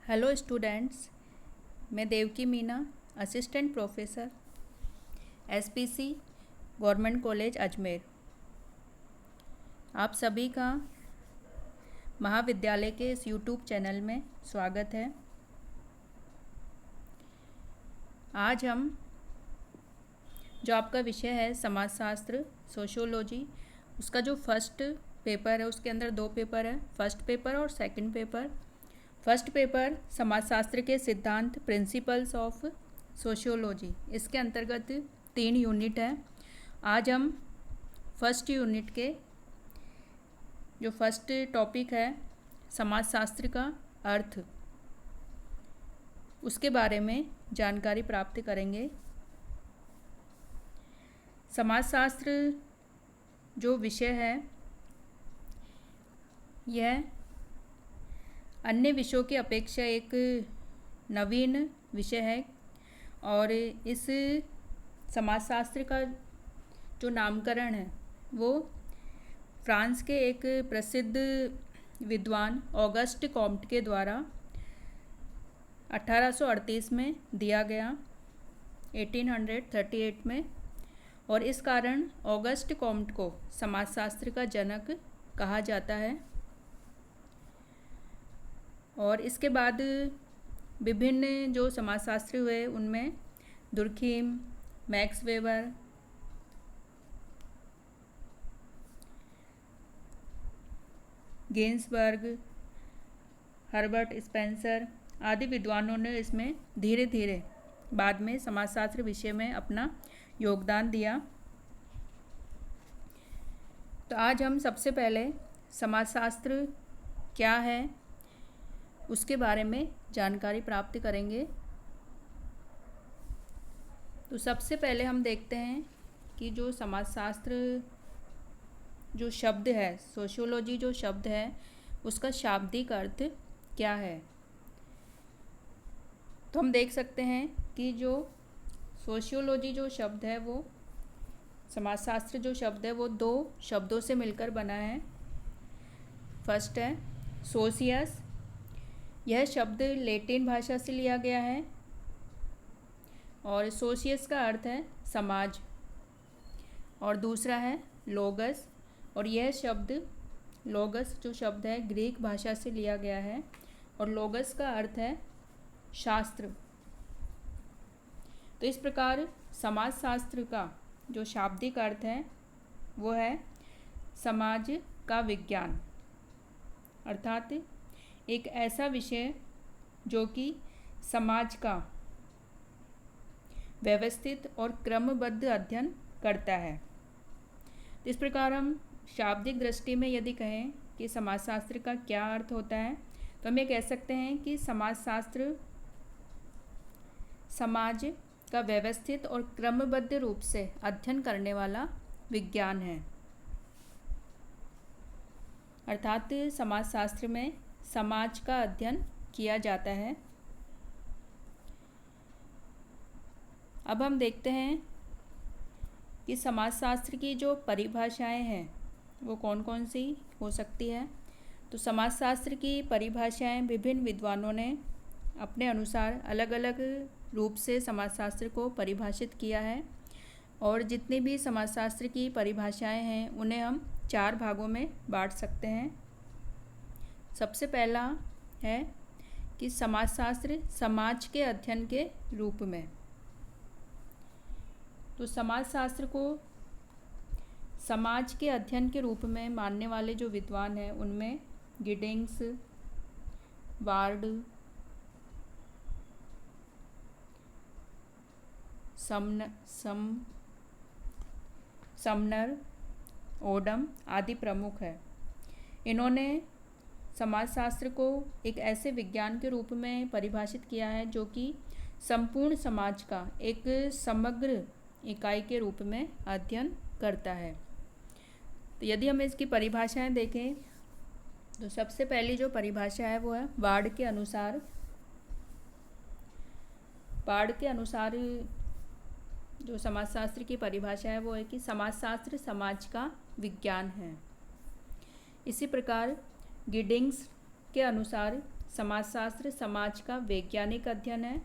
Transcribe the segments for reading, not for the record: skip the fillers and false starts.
Hello students, मैं Devaki Meena, assistant professor SPC government college Ajmer. आप सभी का महाविद्यालय के इस यूट्यूब चैनल में स्वागत है। आज हम जो आपका विषय है समाजशास्त्र सोशियोलॉजी, उसका जो फर्स्ट पेपर है, उसके अंदर दो पेपर है, फर्स्ट पेपर और सेकंड पेपर। फर्स्ट पेपर समाजशास्त्र के सिद्धांत प्रिंसिपल्स ऑफ सोशियोलॉजी, इसके अंतर्गत 3 यूनिट है। आज हम फर्स्ट यूनिट के जो फर्स्ट टॉपिक है समाजशास्त्र का अर्थ, उसके बारे में जानकारी प्राप्त करेंगे। समाजशास्त्र जो विषय है यह अन्य विषयों की अपेक्षा एक नवीन विषय है और इस समाजशास्त्र का जो नामकरण है वो फ्रांस के एक प्रसिद्ध विद्वान ऑगस्ट कॉम्ट के द्वारा 1838 में दिया गया, 1838 में, और इस कारण ऑगस्ट कॉम्ट को समाजशास्त्र का जनक कहा जाता है। और इसके बाद विभिन्न जो समाजशास्त्री हुए उनमें Durkheim, Max Weber, Ginsberg, Herbert Spencer आदि विद्वानों ने इसमें धीरे धीरे बाद में समाजशास्त्र विषय में अपना योगदान दिया। तो आज हम सबसे पहले समाजशास्त्र क्या है उसके बारे में जानकारी प्राप्त करेंगे। तो सबसे पहले हम देखते हैं कि जो समाजशास्त्र जो शब्द है, सोशियोलॉजी जो शब्द है, उसका शाब्दिक अर्थ क्या है। तो हम देख सकते हैं कि जो सोशियोलॉजी जो शब्द है वो समाजशास्त्र जो शब्द है वो दो शब्दों से मिलकर बना है। फर्स्ट है सोशियस, यह शब्द लैटिन भाषा से लिया गया है और सोशियस का अर्थ है समाज। और दूसरा है लोगस, और यह शब्द लोगस जो शब्द है ग्रीक भाषा से लिया गया है और लोगस का अर्थ है शास्त्र। तो इस प्रकार समाजशास्त्र का जो शाब्दिक अर्थ है वो है समाज का विज्ञान, अर्थात एक ऐसा विषय जो कि समाज का व्यवस्थित और क्रमबद्ध अध्ययन करता है। इस प्रकार हम शाब्दिक दृष्टि में यदि कहें कि समाजशास्त्र का क्या अर्थ होता है तो हम ये कह सकते हैं कि समाजशास्त्र समाज का व्यवस्थित और क्रमबद्ध रूप से अध्ययन करने वाला विज्ञान है। अर्थात समाजशास्त्र में समाज का अध्ययन किया जाता है। अब हम देखते हैं कि समाजशास्त्र की जो परिभाषाएं हैं वो कौन कौन सी हो सकती है। तो समाजशास्त्र की परिभाषाएं विभिन्न विद्वानों ने अपने अनुसार अलग अलग रूप से समाजशास्त्र को परिभाषित किया है और जितनी भी समाजशास्त्र की परिभाषाएं हैं उन्हें हम 4 भागों में बांट सकते हैं। सबसे पहला है कि समाजशास्त्र समाज के अध्ययन के रूप में। तो समाजशास्त्र को समाज के अध्ययन के रूप में मानने वाले जो विद्वान हैं उनमें गिडिंग्स, वार्ड, समनर, ओडम आदि प्रमुख है। इन्होंने समाजशास्त्र को एक ऐसे विज्ञान के रूप में परिभाषित किया है जो कि संपूर्ण समाज का एक समग्र इकाई के रूप में अध्ययन करता है। तो यदि हम इसकी परिभाषाएं देखें तो सबसे पहली जो परिभाषा है वो है वार्ड के अनुसार। वार्ड के अनुसार जो समाजशास्त्र की परिभाषा है वो है कि समाजशास्त्र समाज का विज्ञान है। इसी प्रकार गिडिंग्स के अनुसार समाजशास्त्र समाज का वैज्ञानिक अध्ययन है।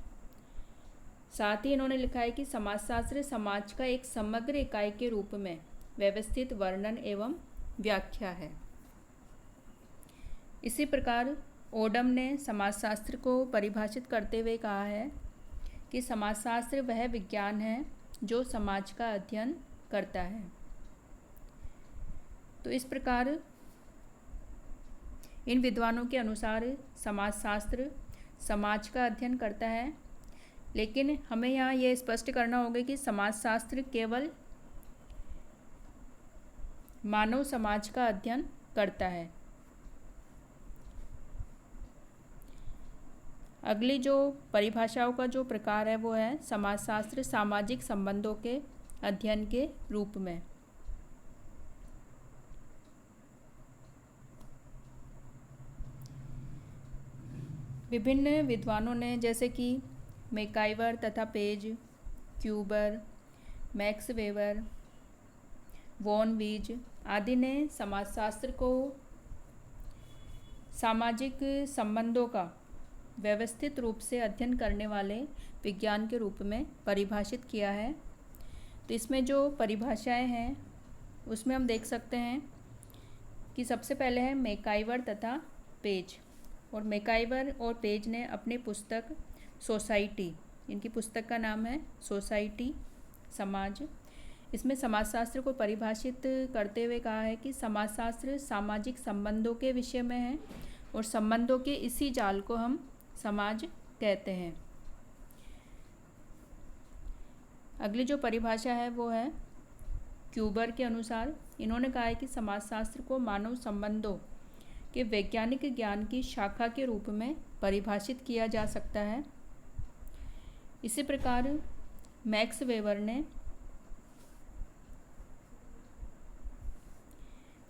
साथ ही इन्होंने लिखा है कि समाजशास्त्र समाज का एक समग्र इकाई के रूप में व्यवस्थित वर्णन एवं व्याख्या है। इसी प्रकार ओडम ने समाजशास्त्र को परिभाषित करते हुए कहा है कि समाजशास्त्र वह विज्ञान है जो समाज का अध्ययन करता है। तो इस प्रकार इन विद्वानों के अनुसार समाजशास्त्र समाज का अध्ययन करता है, लेकिन हमें यहाँ ये स्पष्ट करना होगा कि समाजशास्त्र केवल मानव समाज का अध्ययन करता है। अगली जो परिभाषाओं का जो प्रकार है वो है समाजशास्त्र सामाजिक संबंधों के अध्ययन के रूप में। विभिन्न विद्वानों ने जैसे कि मैकाइवर तथा पेज, क्यूबर, मैक्स वेबर, वॉन वीज आदि ने समाजशास्त्र को सामाजिक संबंधों का व्यवस्थित रूप से अध्ययन करने वाले विज्ञान के रूप में परिभाषित किया है। तो इसमें जो परिभाषाएं हैं उसमें हम देख सकते हैं कि सबसे पहले है मैकाइवर तथा पेज। और मैकाइवर और पेज ने अपनी पुस्तक सोसाइटी, इनकी पुस्तक का नाम है सोसाइटी समाज, इसमें समाजशास्त्र को परिभाषित करते हुए कहा है कि समाजशास्त्र सामाजिक संबंधों के विषय में है और संबंधों के इसी जाल को हम समाज कहते हैं। अगली जो परिभाषा है वो है क्यूबर के अनुसार। इन्होंने कहा है कि समाजशास्त्र को मानव संबंधों के वैज्ञानिक ज्ञान की शाखा के रूप में परिभाषित किया जा सकता है। इसी प्रकार मैक्स वेबर ने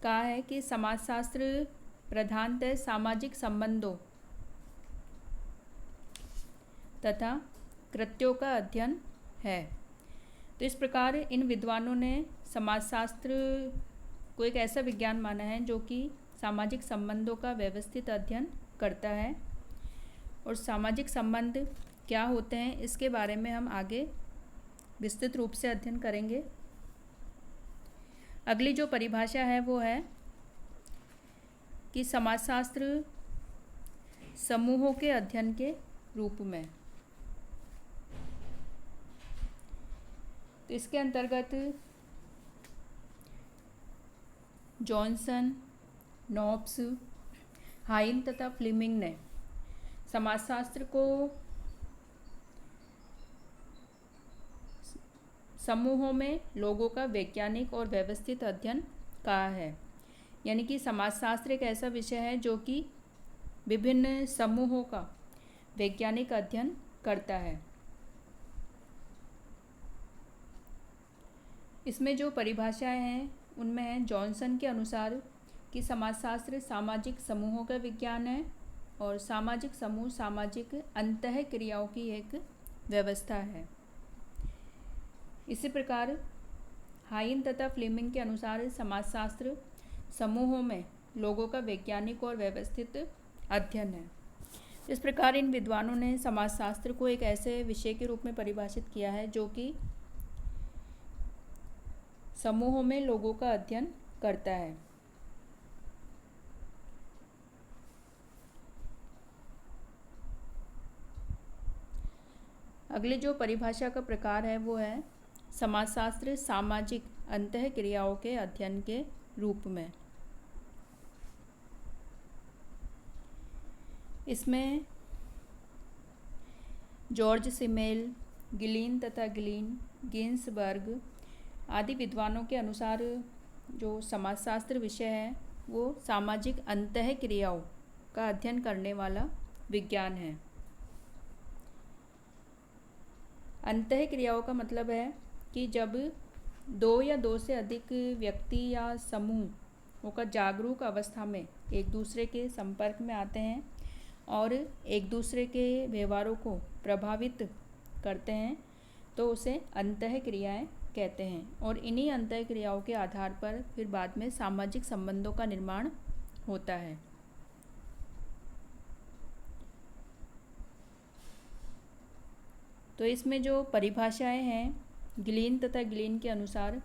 कहा है कि समाजशास्त्र प्रधानतः सामाजिक संबंधों तथा कृत्यों का अध्ययन है। तो इस प्रकार इन विद्वानों ने समाजशास्त्र को एक ऐसा विज्ञान माना है जो कि सामाजिक संबंधों का व्यवस्थित अध्ययन करता है। और सामाजिक संबंध क्या होते हैं इसके बारे में हम आगे विस्तृत रूप से अध्ययन करेंगे। अगली जो परिभाषा है वो है कि समाजशास्त्र समूहों के अध्ययन के रूप में। तो इसके अंतर्गत जॉनसन, नॉब्स, हाइन तथा फ्लेमिंग ने समाजशास्त्र को समूहों में लोगों का वैज्ञानिक और व्यवस्थित अध्ययन कहा है। यानी कि समाजशास्त्र एक ऐसा विषय है जो कि विभिन्न समूहों का वैज्ञानिक अध्ययन करता है। इसमें जो परिभाषाएं हैं उनमें है जॉनसन के अनुसार कि समाजशास्त्र सामाजिक समूहों का विज्ञान है और सामाजिक समूह सामाजिक अंतः क्रियाओं की एक व्यवस्था है। इसी प्रकार हाइन तथा फ्लेमिंग के अनुसार समाजशास्त्र समूहों में लोगों का वैज्ञानिक और व्यवस्थित अध्ययन है। इस प्रकार इन विद्वानों ने समाजशास्त्र को एक ऐसे विषय के रूप में परिभाषित किया है जो कि समूहों में लोगों का अध्ययन करता है। अगली जो परिभाषा का प्रकार है वो है समाजशास्त्र सामाजिक अंतः क्रियाओं के अध्ययन के रूप में। इसमें जॉर्ज सिमेल, गिलीन तथा गिन्सबर्ग आदि विद्वानों के अनुसार जो समाजशास्त्र विषय है वो सामाजिक अंतः क्रियाओं का अध्ययन करने वाला विज्ञान है। अंतः क्रियाओं का मतलब है कि जब दो या दो से अधिक व्यक्ति या समूह होकर जागरूक अवस्था में एक दूसरे के संपर्क में आते हैं और एक दूसरे के व्यवहारों को प्रभावित करते हैं तो उसे अंतः क्रियाएं कहते हैं। और इन्हीं अंतः क्रियाओं के आधार पर फिर बाद में सामाजिक संबंधों का निर्माण होता है। तो इसमें जो परिभाषाएं हैं गिलीन तथा गिलीन के अनुसार,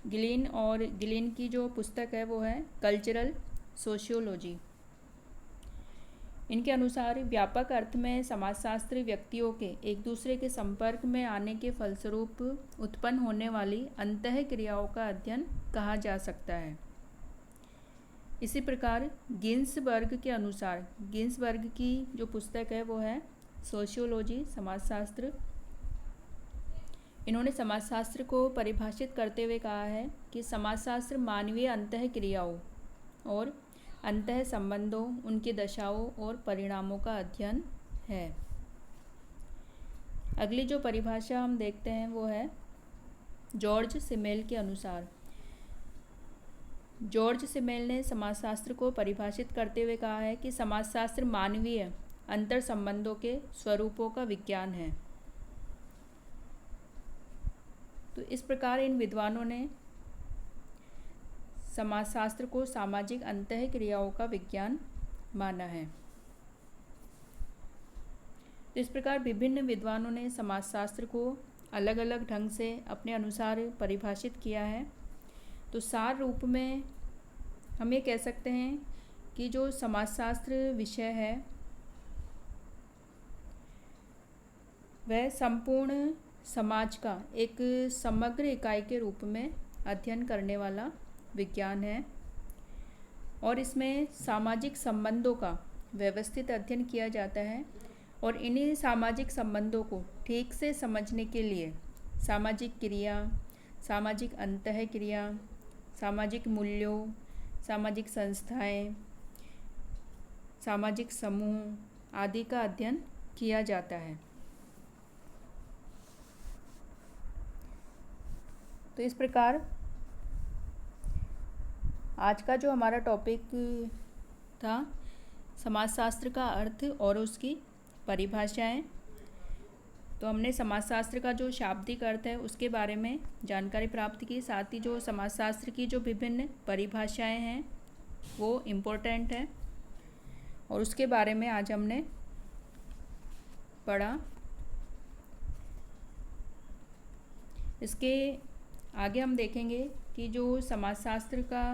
गिलीन और गिलीन की जो पुस्तक है वो है कल्चरल सोशियोलॉजी। इनके अनुसार व्यापक अर्थ में समाजशास्त्र व्यक्तियों के एक दूसरे के संपर्क में आने के फलस्वरूप उत्पन्न होने वाली अंतः क्रियाओं का अध्ययन कहा जा सकता है। इसी प्रकार गिन्सबर्ग के अनुसार, गिन्सबर्ग की जो पुस्तक है वो है सोशियोलॉजी, समाजशास्त्र। इन्होंने समाजशास्त्र को परिभाषित करते हुए कहा है कि समाजशास्त्र मानवीय अंतः क्रियाओं और अंतः संबंधों, उनकी दशाओं और परिणामों का अध्ययन है। अगली जो परिभाषा हम देखते हैं वो है जॉर्ज सिमेल के अनुसार। जॉर्ज सिमेल ने समाजशास्त्र को परिभाषित करते हुए कहा है कि समाजशास्त्र मानवीय अंतर संबंधों के स्वरूपों का विज्ञान है। तो इस प्रकार इन विद्वानों ने समाजशास्त्र को सामाजिक अंतः क्रियाओं का विज्ञान माना है। तो इस प्रकार विभिन्न विद्वानों ने समाजशास्त्र को अलग अलग ढंग से अपने अनुसार परिभाषित किया है। तो सार रूप में हम ये कह सकते हैं कि जो समाजशास्त्र विषय है वह संपूर्ण समाज का एक समग्र इकाई के रूप में अध्ययन करने वाला विज्ञान है और इसमें सामाजिक संबंधों का व्यवस्थित अध्ययन किया जाता है और इन्हीं सामाजिक संबंधों को ठीक से समझने के लिए सामाजिक क्रिया, सामाजिक अंतः क्रिया, सामाजिक मूल्यों, सामाजिक संस्थाएं, सामाजिक समूह आदि का अध्ययन किया जाता है। तो इस प्रकार आज का जो हमारा टॉपिक था समाजशास्त्र का अर्थ और उसकी परिभाषाएं, तो हमने समाजशास्त्र का जो शाब्दिक अर्थ है उसके बारे में जानकारी प्राप्त की। साथ ही जो समाजशास्त्र की जो विभिन्न परिभाषाएं हैं वो इम्पोर्टेंट है और उसके बारे में आज हमने पढ़ा। इसके आगे हम देखेंगे कि जो समाजशास्त्र का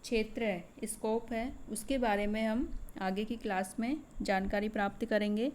क्षेत्र है, स्कोप है, उसके बारे में हम आगे की क्लास में जानकारी प्राप्त करेंगे।